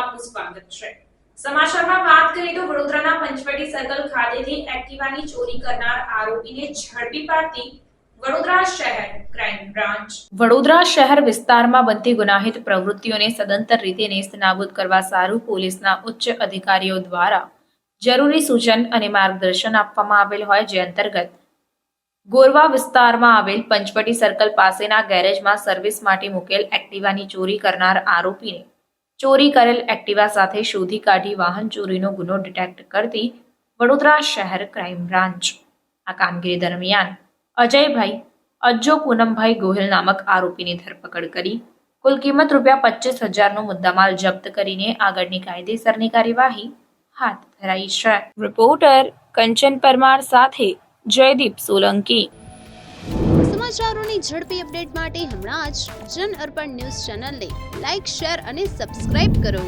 આપનું સ્વાગત છે। સમાચારમાં વાત કરીએ તો વડોદરાના પંચવટી સર્કલ ખાતેથી એક્ટિવાની ચોરી કરનાર આરોપીને ઝડપી પાડતી વડોદરા શહેર ક્રાઇમ બ્રાન્ચ વડોદરા શહેર વિસ્તારમાં બનતી ગુનાહિત પ્રવૃત્તિઓને સદંતર રીતે નેસ્તનાબૂદ કરવા સારું પોલીસના ઉચ્ચ અધિકારીઓ દ્વારા જરૂરી સૂચન અને માર્ગદર્શન આપવામાં આવેલ હોય, જે અંતર્ગત ગોરવા વિસ્તારમાં આવેલ પંચવટી સર્કલ પાસેના ગેરેજમાં સર્વિસ માટે મૂકેલ એક્ટિવાની ચોરી કરનાર આરોપીને ચોરી કરેલ એક્ટિવા સાથે શોધી કાઢી વાહન ચોરીનો ગુનો ડિટેક્ટ કરતી વડોદરા શહેર ક્રાઇમ બ્રાન્ચ આ કામગીરી દરમિયાન અજયભાઈ અજ્જો પૂનમભાઈ ગોહિલ નામક આરોપીની ધરપકડ કરી કુલ કિંમત ₹25,000નો મુદ્દામાલ જપ્ત કરીને આગળની કાયદેસરની કાર્યવાહી હાથ ધરાઈ છે। રિપોર્ટર કંચન પરમાર સાથે જયદીપ સોલંકી। સમાચારોની ઝડપી અપડેટ માટે હમણાં જ જન અર્પણ ન્યૂઝ ચેનલને લાઇક, શેર અને સબસ્ક્રાઇબ કરો।